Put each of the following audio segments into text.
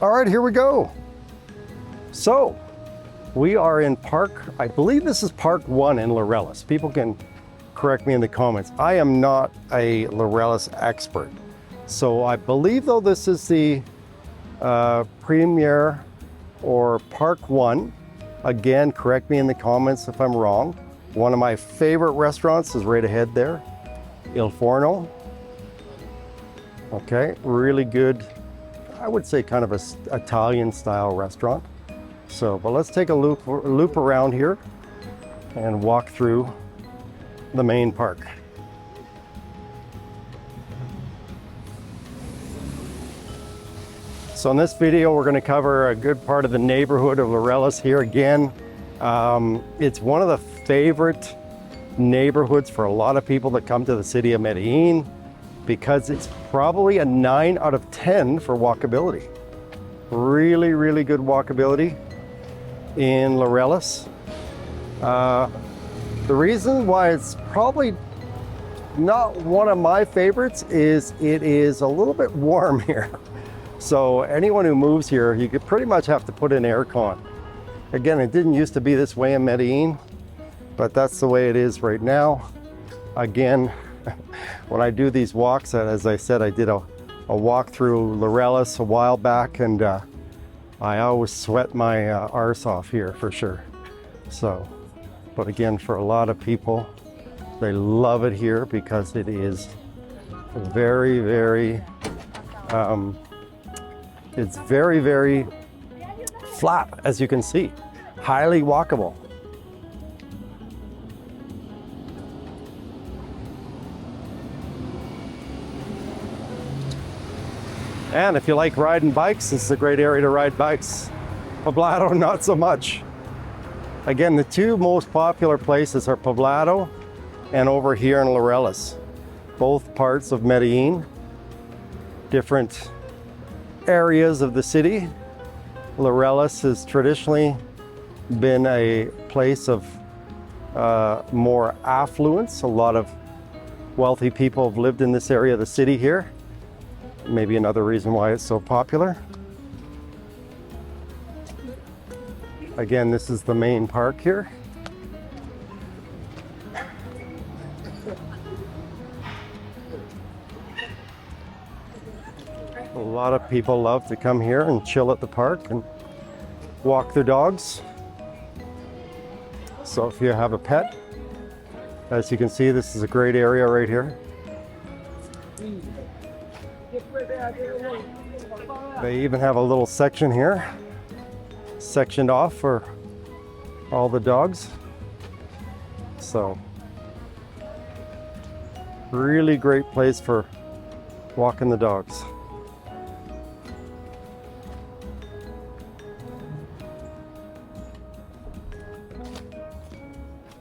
All right, here we go. So we are in park, I believe this is park 1 in Laureles. People can correct me in the comments. I am not a Laureles expert. So I believe though this is the premier or park 1. Again, correct me in the comments if I'm wrong. One of my favorite restaurants is right ahead there, Il Forno. Okay, really good. I would say kind of a Italian style restaurant. So, but let's take a loop around here and walk through the main park. So in this video, we're going to cover a good part of the neighborhood of Laureles here again. It's one of the favorite neighborhoods for a lot of people that come to the city of Medellin, because it's probably a 9 out of 10 for walkability. Really, really good walkability in Laureles. The reason why it's probably not one of my favorites is it is a little bit warm here. So anyone who moves here, you could pretty much have to put in aircon. Again, it didn't used to be this way in Medellin, but that's the way it is right now. Again, when I do these walks, as I said, I did a walk through Laureles a while back, and I always sweat my arse off here for sure. So, but again, for a lot of people, they love it here because it is very, very, it's very, very flat, as you can see, highly walkable. And if you like riding bikes, this is a great area to ride bikes. Poblado, not so much. Again, the two most popular places are Poblado and over here in Laureles. Both parts of Medellin, different areas of the city. Laureles has traditionally been a place of more affluence. A lot of wealthy people have lived in this area of the city here. Maybe another reason why it's so popular. Again, this is the main park here. A lot of people love to come here and chill at the park and walk their dogs. So if you have a pet, as you can see, this is a great area right here. They even have a little section here, sectioned off for all the dogs. So, really great place for walking the dogs.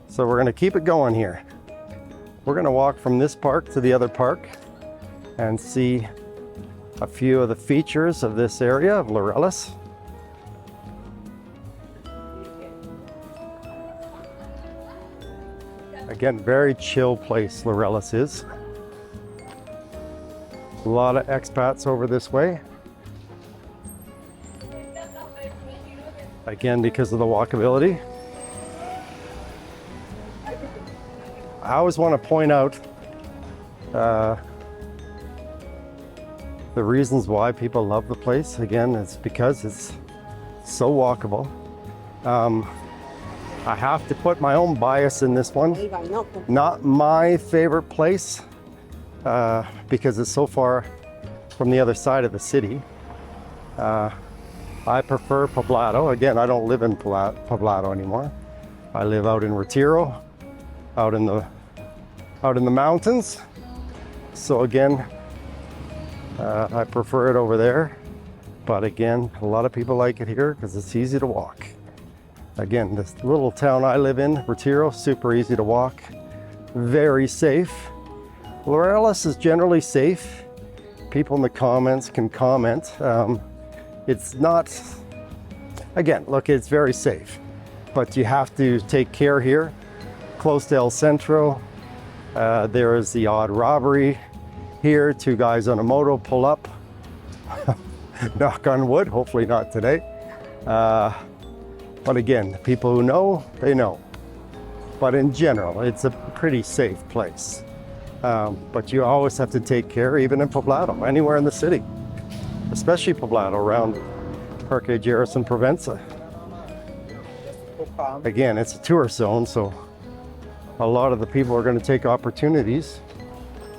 So we're going to keep it going here. We're going to walk from this park to the other park and see a few of the features of this area of Laureles. Again, very chill place Laureles is. A lot of expats over this way. Again, because of the walkability. I always want to point out the reasons why people love the place. Again, it's because it's so walkable. I have to put my own bias in this one. Not my favorite place because it's so far from the other side of the city. I prefer Poblado. Again, I don't live in Poblado anymore. I live out in Retiro, out in the mountains. So again, I prefer it over there, but again, a lot of people like it here because it's easy to walk. Again, this little town I live in, Retiro, super easy to walk, very safe. Laureles is generally safe. People in the comments can comment. It's not, again, look, it's very safe, but you have to take care here. Close to El Centro, there is the odd robbery. Here, two guys on a moto pull up. Knock on wood, hopefully not today. But again, people who know, they know. But in general, it's a pretty safe place. But you always have to take care, even in Poblado, anywhere in the city, especially Poblado, around Parque Lleras and Provenza. Again, it's a tourist zone, so a lot of the people are going to take opportunities.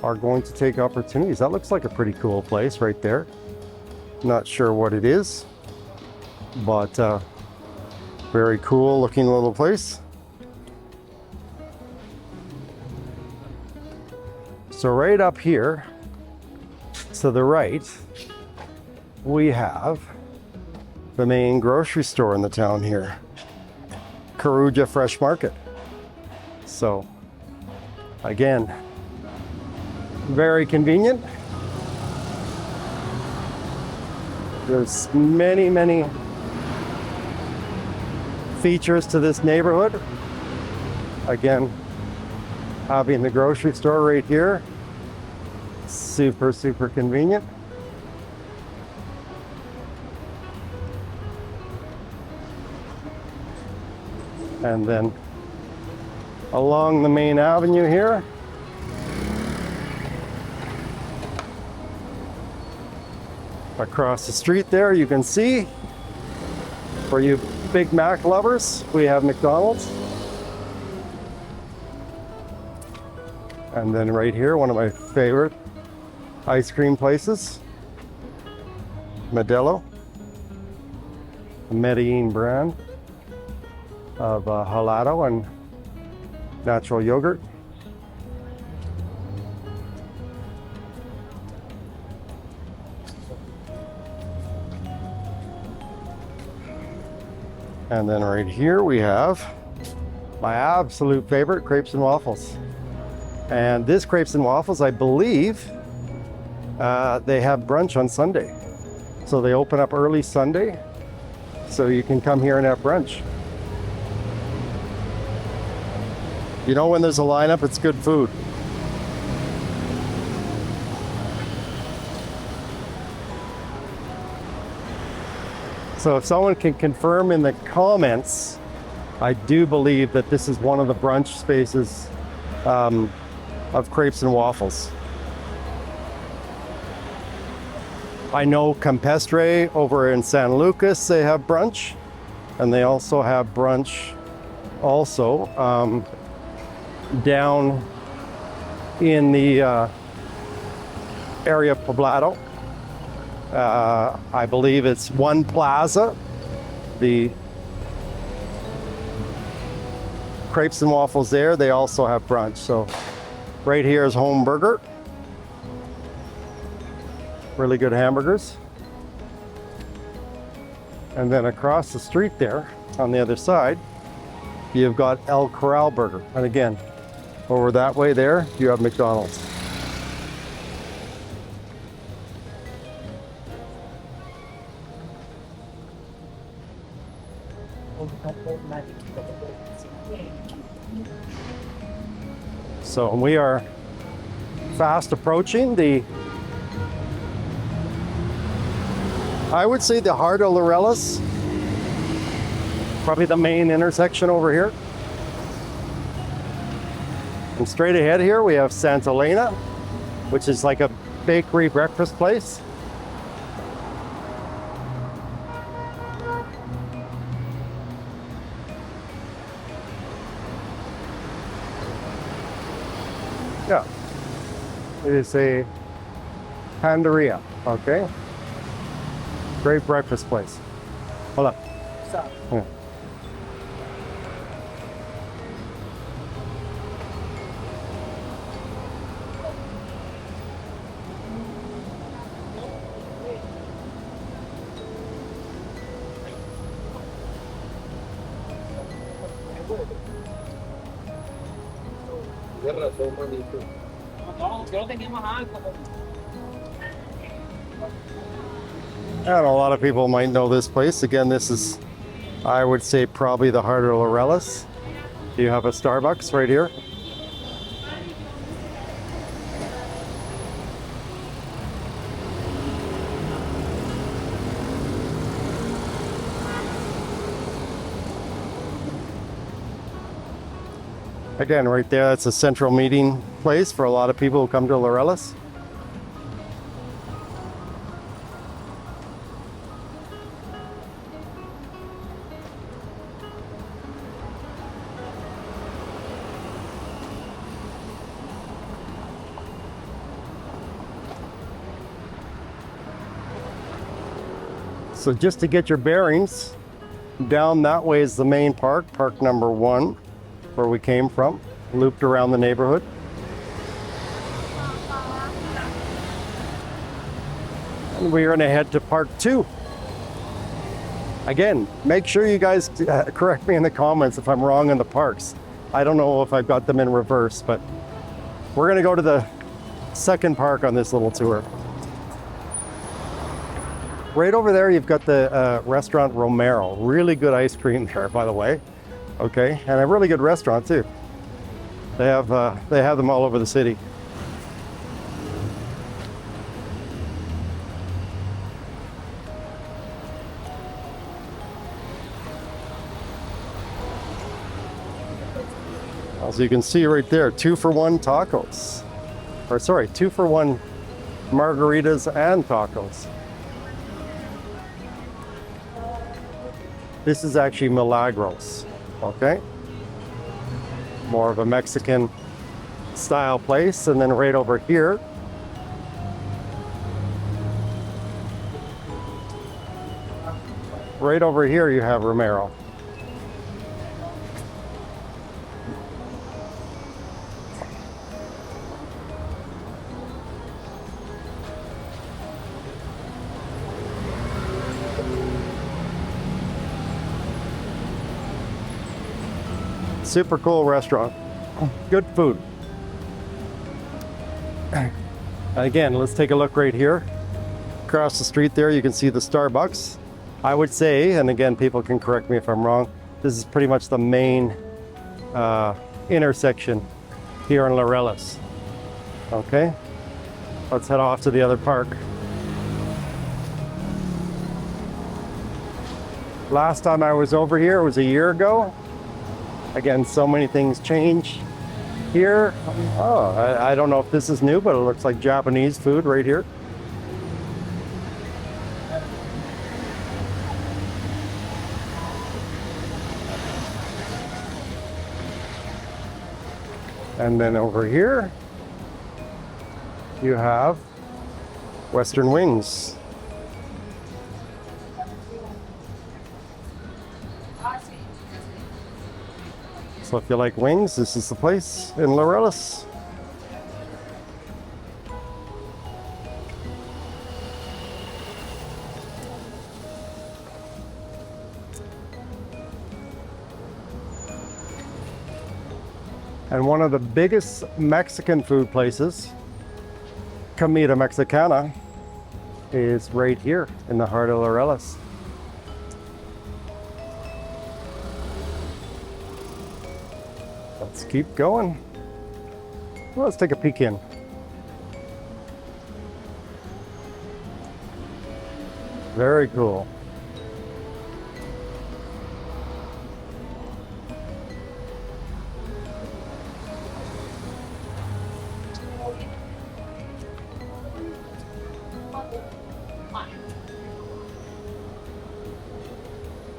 That looks like a pretty cool place right there. Not sure what it is, but very cool looking little place. So right up here to the right, we have the main grocery store in the town here, Caruja Fresh Market. So again, very convenient. There's many features to this neighborhood. Again, having the grocery store right here, super convenient. And then along the main avenue here, across the street there, you can see, for you Big Mac lovers, we have McDonald's. And then right here, one of my favorite ice cream places, Modelo, the Medellin brand of helado and natural yogurt. And then right here we have my absolute favorite, Crepes and Waffles. And this Crepes and Waffles, I believe, they have brunch on Sunday. So they open up early Sunday, so you can come here and have brunch. You know, when there's a lineup, it's good food. So if someone can confirm in the comments, I do believe that this is one of the brunch spaces of Crepes and Waffles. I know Campestre over in San Lucas, they have brunch, and they also have brunch also down in the area of Poblado. I believe it's One Plaza, the Crepes and Waffles there, they also have brunch. So right here is Home Burger. Really good hamburgers. And then across the street there, on the other side, you've got El Corral Burger. And again, over that way there, you have McDonald's. So we are fast approaching the, I would say, the heart of Laureles. Probably the main intersection over here. And straight ahead here we have Santa Elena, which is like a bakery breakfast place. Yeah, it is a panderia, okay? Great breakfast place. Hold on. Yeah. And a lot of people might know this place. Again, this is, I would say, probably the heart of Laureles. You have a Starbucks right here. Again, right there, that's a central meeting place for a lot of people who come to Laureles. So just to get your bearings, down that way is the main park, park number 1, where we came from, looped around the neighborhood. And we're gonna head to park 2. Again, make sure you guys correct me in the comments if I'm wrong in the parks. I don't know if I've got them in reverse, but we're gonna go to the second park on this little tour. Right over there, you've got the restaurant Romero. Really good ice cream there, by the way. Okay, and a really good restaurant too. They have them all over the city. As you can see right there, 2-for-1 tacos. Or sorry, 2-for-1 margaritas and tacos. This is actually Milagros, okay? More of a Mexican style place. And then right over here, you have Romero. Super cool restaurant. Good food. And again, let's take a look right here. Across the street there, you can see the Starbucks. I would say, and again, people can correct me if I'm wrong, this is pretty much the main intersection here in Laureles. Okay, let's head off to the other park. Last time I was over here was a year ago. Again, so many things change here. Oh, I don't know if this is new, but it looks like Japanese food right here. And then over here, you have Western Wings. So if you like wings, this is the place in Laureles. And one of the biggest Mexican food places, Comida Mexicana, is right here in the heart of Laureles. Let's keep going. Well, let's take a peek in. Very cool.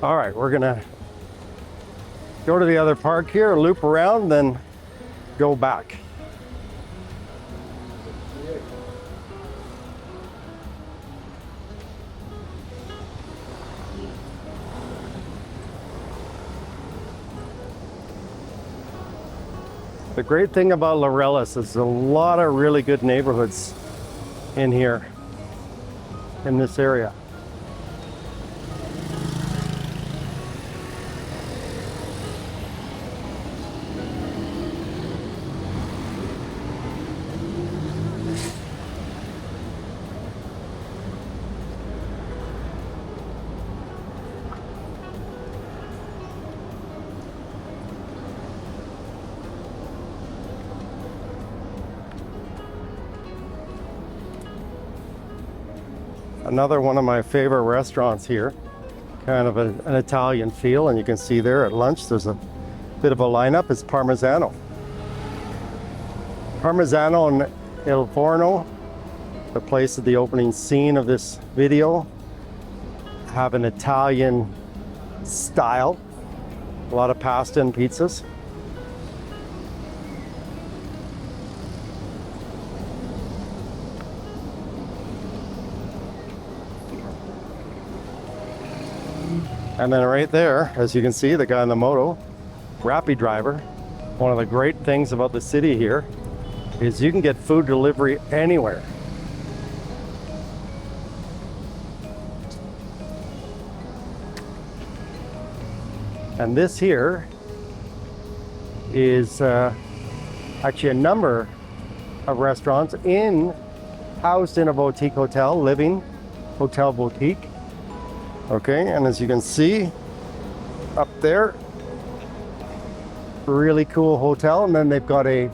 All right, we're gonna go to the other park here, loop around, then go back. The great thing about Laureles is a lot of really good neighborhoods in here, in this area. Another one of my favorite restaurants here, kind of an Italian feel, and you can see there at lunch there's a bit of a lineup. It's Parmigiano. Parmigiano and Il Forno, the place of the opening scene of this video, have an Italian style. A lot of pasta and pizzas. And then right there, as you can see, the guy on the moto, Rappi driver. One of the great things about the city here is you can get food delivery anywhere. And this here is actually a number of restaurants housed in a boutique hotel, living hotel boutique. Okay, and as you can see up there, really cool hotel, and then they've got a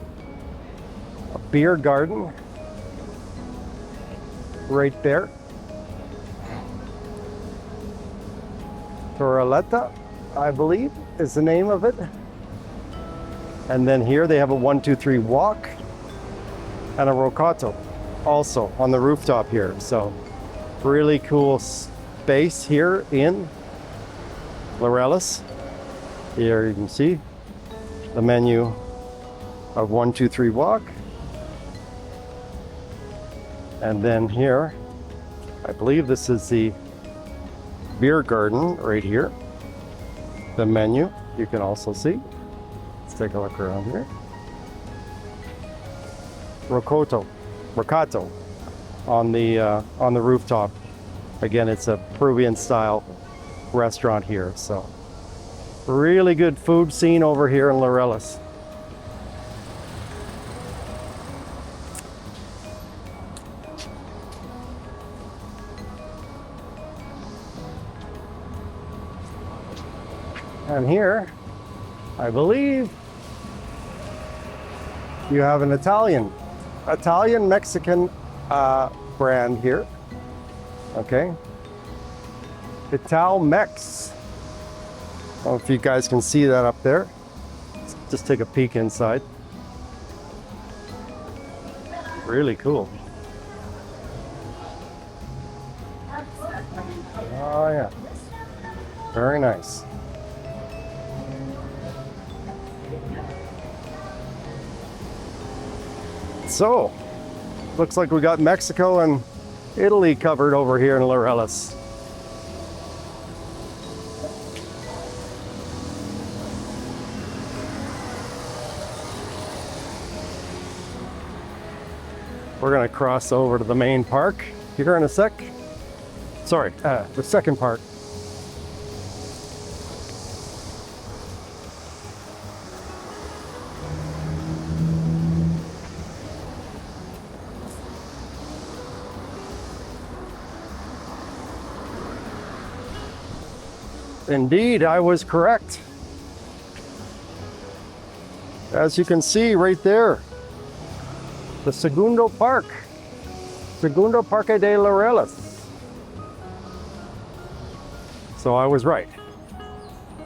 beer garden right there. Torreletta, I believe, is the name of it. And then here they have a 1-2-3 walk and a rocato also on the rooftop here. So really cool space here in Laureles. Here you can see the menu of 1-2-3 walk. And then here, I believe this is the beer garden right here. The menu you can also see. Let's take a look around here. Rocato on the rooftop. Again, it's a Peruvian style restaurant here. So really good food scene over here in Laureles. And here, I believe you have an Italian-Mexican brand here. Okay. Ital-Mex. I don't know if you guys can see that up there. Let's just take a peek inside. Really cool. Oh yeah. Very nice. So, looks like we got Mexico and Italy covered over here in Laureles. We're gonna cross over to the main park here in a sec. Sorry, the second park. Indeed, I was correct. As you can see right there, the Segundo Park, Segundo Parque de Laureles. So I was right.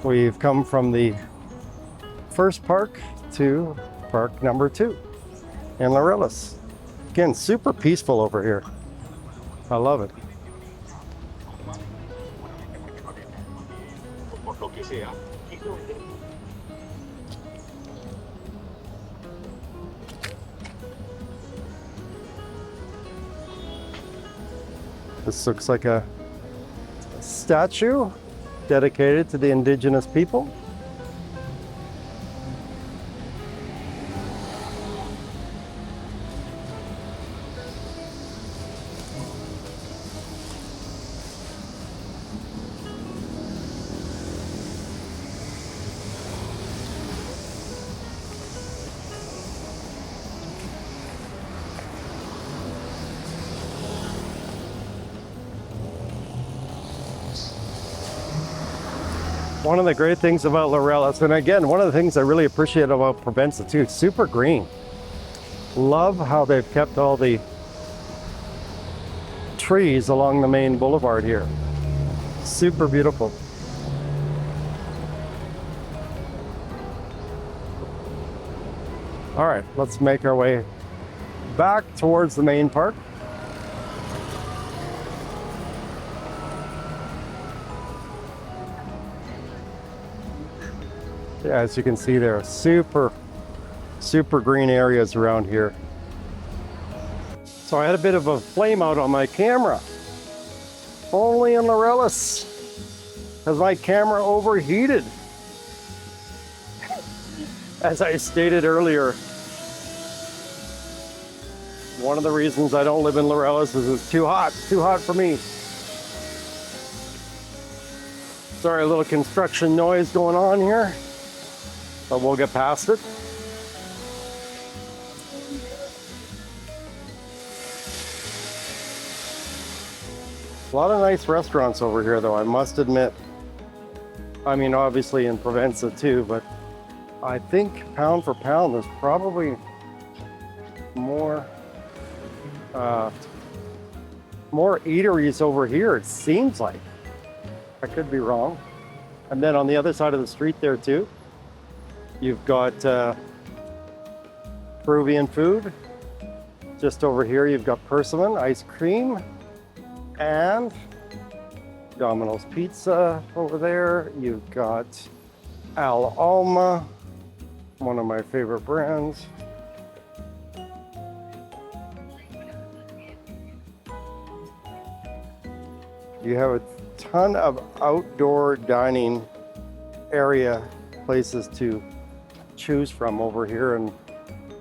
We've come from the first park to park number 2 in Laureles. Again, super peaceful over here. I love it. This looks like a statue dedicated to the indigenous people. One of the great things about Laureles, and again, one of the things I really appreciate about Provenza too, it's super green. Love how they've kept all the trees along the main boulevard here. Super beautiful. All right, let's make our way back towards the main park. Yeah, as you can see, there are super green areas around here. So I had a bit of a flame out on my camera. Only in Laureles has my camera overheated. As I stated earlier, one of the reasons I don't live in Laureles is it's too hot for me. Sorry, a little construction noise going on here, but we'll get past it. A lot of nice restaurants over here, though, I must admit. I mean, obviously in Provenza too, but I think pound for pound, there's probably more eateries over here, it seems like. I could be wrong. And then on the other side of the street there too, you've got Peruvian food. Just over here, you've got Persimmon ice cream and Domino's Pizza over there. You've got Al Alma, one of my favorite brands. You have a ton of outdoor dining area places to choose from over here in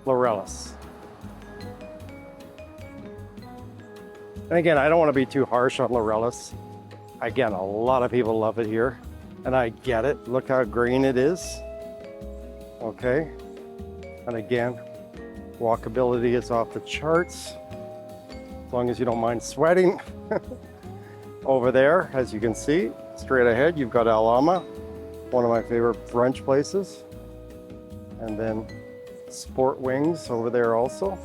Laureles. And again, I don't want to be too harsh on Laureles. Again, a lot of people love it here, and I get it. Look how green it is. Okay. And again, walkability is off the charts, as long as you don't mind sweating. Over there, as you can see, straight ahead, you've got Al Alma, one of my favorite brunch places. And then Sport Wings over there also.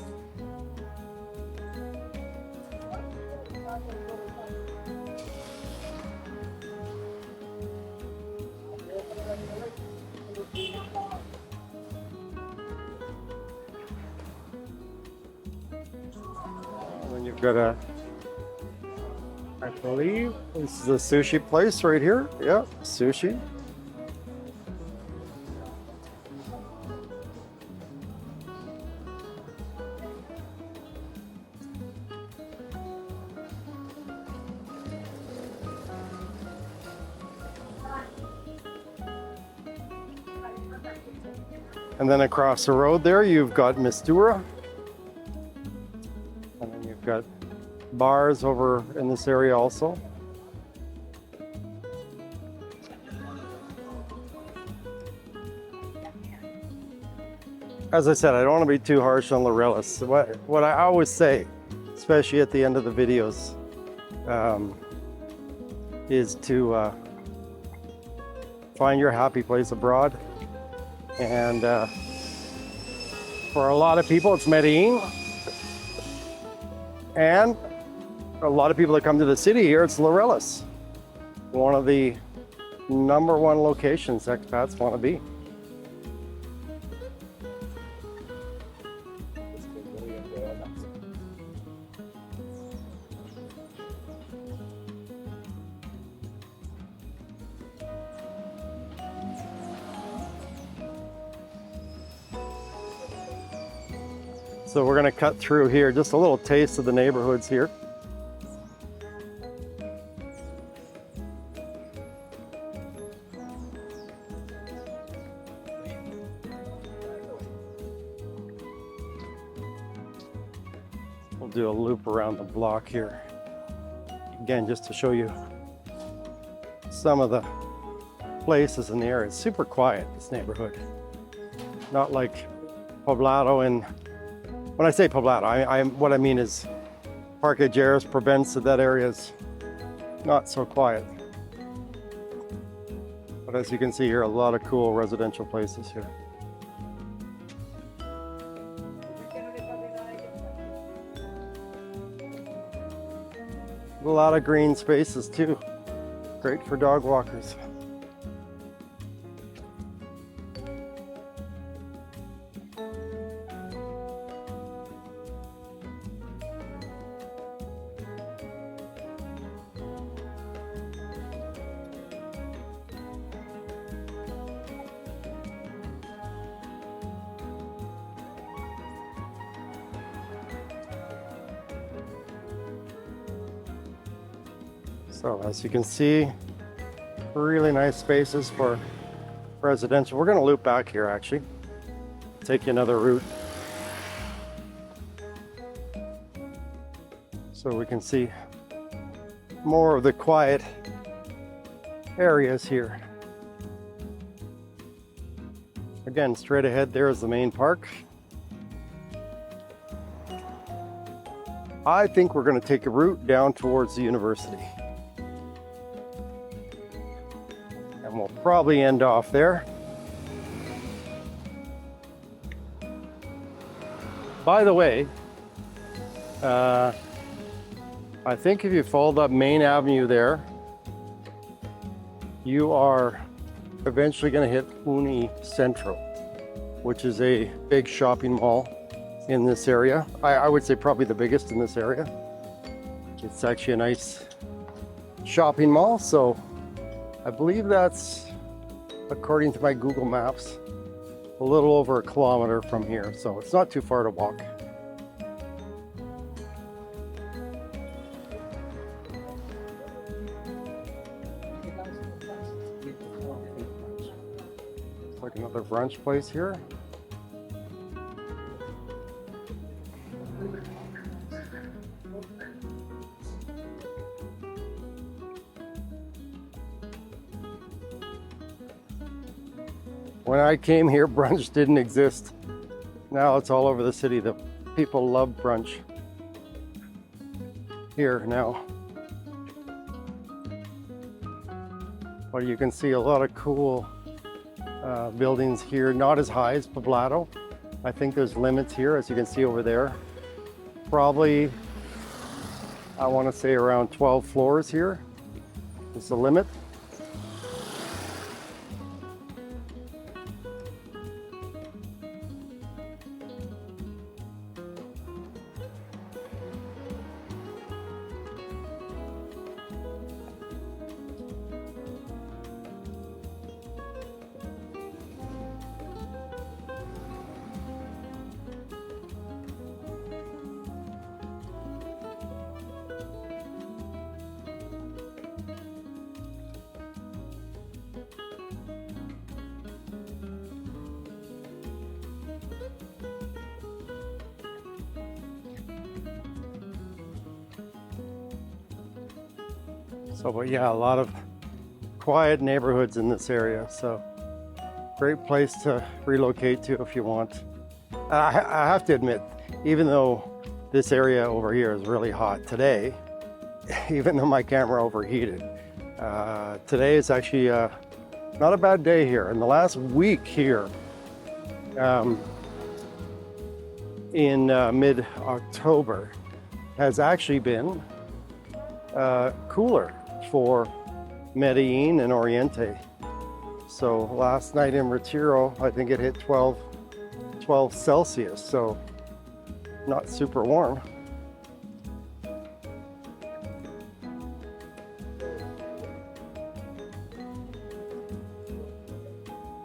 And then you've got I believe this is a sushi place right here. Yeah, sushi. And then across the road there, you've got Mistura. And then you've got bars over in this area also. As I said, I don't want to be too harsh on Laureles. What I always say, especially at the end of the videos, is to find your happy place abroad. And for a lot of people, it's Medellin. And a lot of people that come to the city here, it's Laureles. One of the #1 locations expats want to be. So we're going to cut through here, just a little taste of the neighborhoods here. We'll do a loop around the block here. Again, just to show you some of the places in the area. It's super quiet, this neighborhood. Not like Poblado and when I say Poblado, what I mean is Parque Jerez, Provenza, that area is not so quiet. But as you can see here, a lot of cool residential places here. A lot of green spaces too. Great for dog walkers. So as you can see, really nice spaces for residential. We're going to loop back here actually, take another route so we can see more of the quiet areas here. Again, straight ahead there is the main park. I think we're going to take a route down towards the university. And we'll probably end off there. By the way, I think if you follow that main avenue there, you are eventually going to hit Uni Centro, which is a big shopping mall in this area. I would say probably the biggest in this area. It's actually a nice shopping mall. So I believe that's, according to my Google Maps, a little over a kilometer from here. So it's not too far to walk. Like another brunch place here. When I came here, brunch didn't exist. Now it's all over the city. The people love brunch here now. But you can see a lot of cool buildings here, not as high as Poblado. I think there's limits here, as you can see over there. Probably, I want to say around 12 floors here is the limit. So, but yeah, a lot of quiet neighborhoods in this area. So great place to relocate to if you want. I have to admit, even though this area over here is really hot today, even though my camera overheated, today is actually not a bad day here. In the last week here, in mid-October, has actually been cooler for Medellin and Oriente. So last night in Retiro, I think it hit 12 Celsius, so not super warm.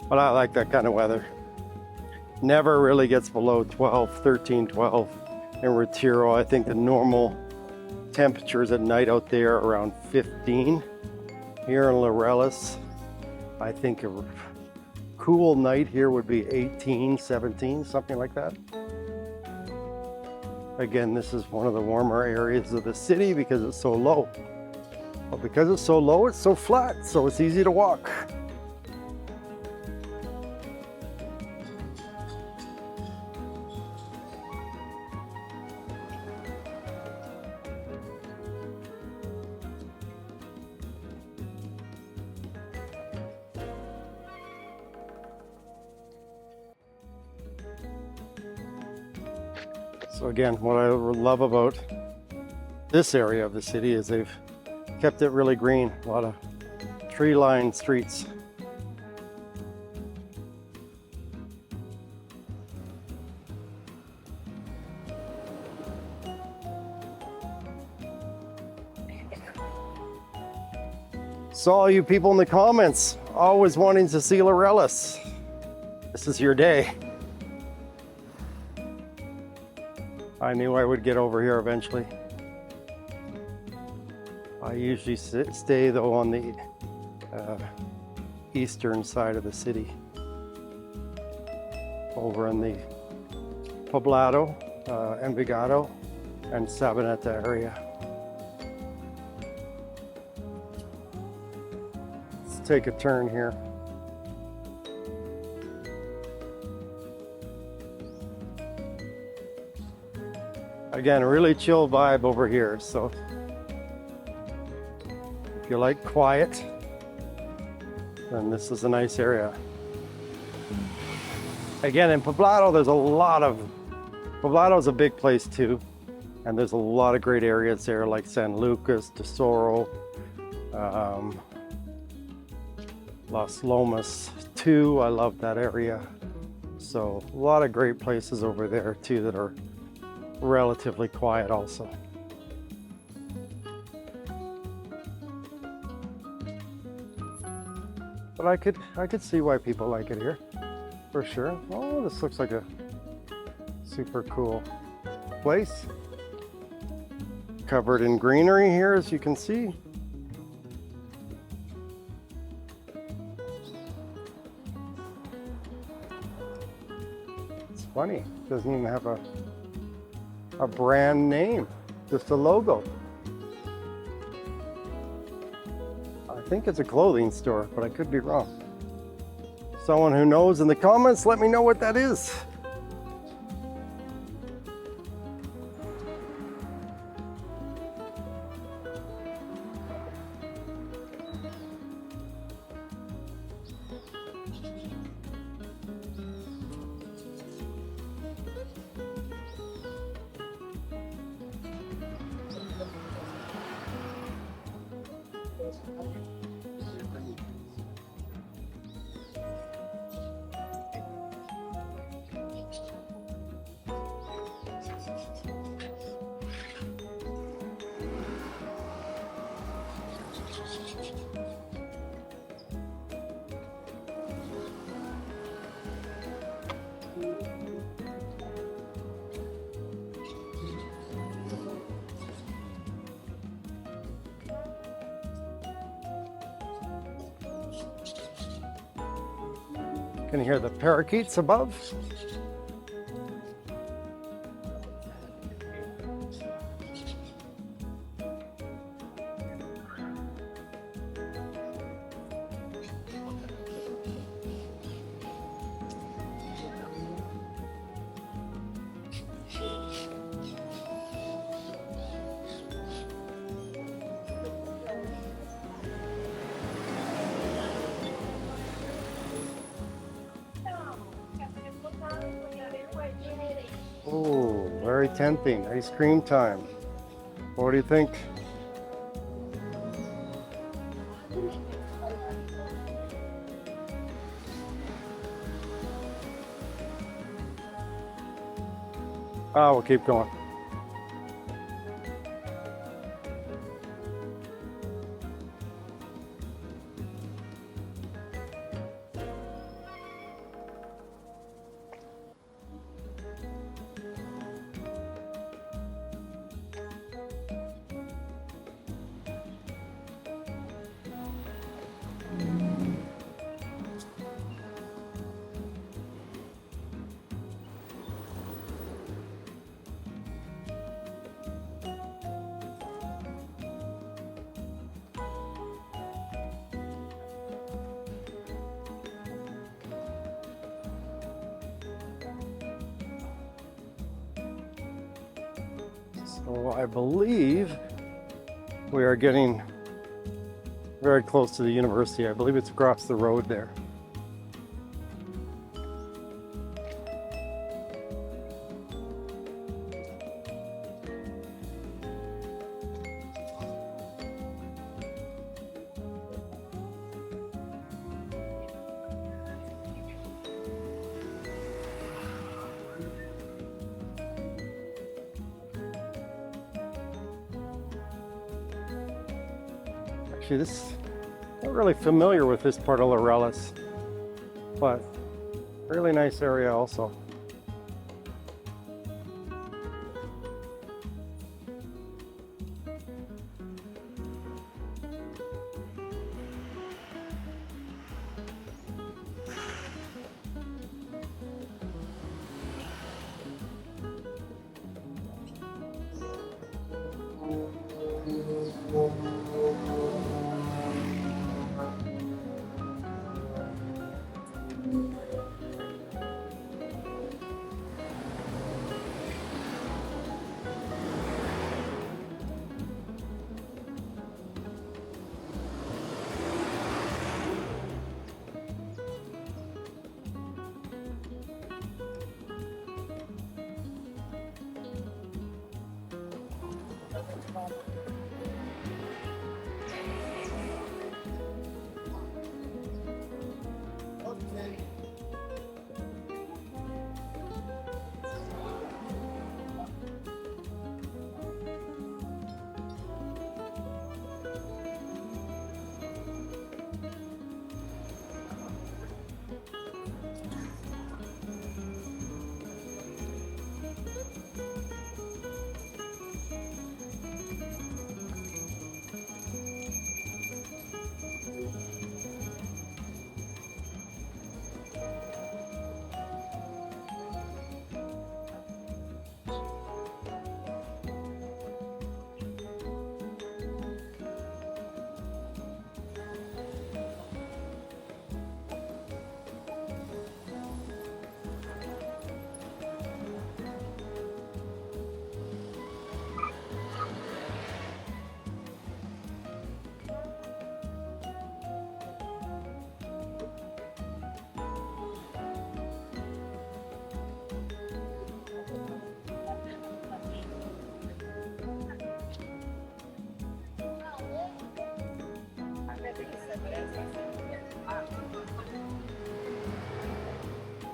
But I like that kind of weather. Never really gets below 13, 12 in Retiro. I think the normal temperatures at night out there are around 15. Here in Laureles, I think a cool night here would be 18, 17, something like that. Again, this is one of the warmer areas of the city because it's so low. But because it's so low, it's so flat, so it's easy to walk. So again, what I love about this area of the city is they've kept it really green. A lot of tree-lined streets. So all you people in the comments always wanting to see Laureles, this is your day. I knew I would get over here eventually. I usually stay though on the eastern side of the city, over in the Poblado, Envigado, and Sabaneta area. Let's take a turn here. Again, a really chill vibe over here, so if you like quiet, then this is a nice area. Again, in Poblado, Poblado is a big place too, and there's a lot of great areas there like San Lucas, Tesoro, Las Lomas too. I love that area. So a lot of great places over there too that are relatively quiet also. But I could see why people like it here, for sure. Oh, this looks like a super cool place. Covered in greenery here, as you can see. It's funny, it doesn't even have a brand name, just a logo. I think it's a clothing store, but I could be wrong. Someone who knows in the comments, let me know what that is. Can you hear the parakeets above? Oh, very tempting. Ice cream time. What do you think? Oh, we'll keep going. So I believe we are getting very close to the university. I believe it's across the road there. Actually, I'm not really familiar with this part of Laureles, but really nice area also.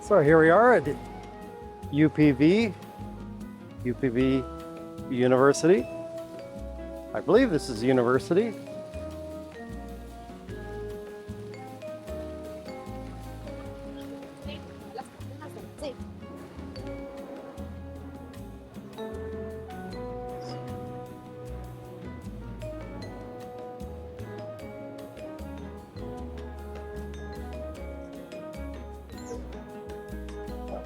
So here we are at UPV University. I believe this is university.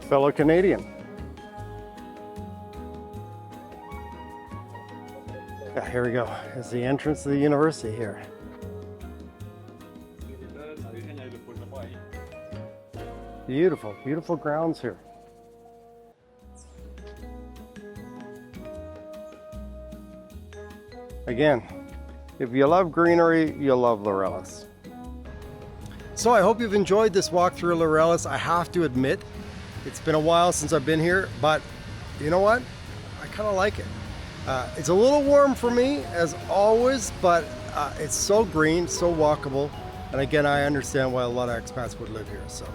Fellow Canadian. Yeah, here we go. Here's the entrance to the university here. Beautiful, beautiful grounds here. Again, if you love greenery, you'll love Laureles. So I hope you've enjoyed this walk through Laureles. I have to admit, it's been a while since I've been here, but you know what? I kind of like it. It's a little warm for me, as always, but it's so green, so walkable. And again, I understand why a lot of expats would live here. So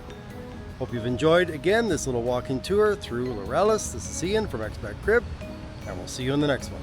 hope you've enjoyed, again, this little walking tour through Laureles. This is Ian from ExpatCrib, and we'll see you in the next one.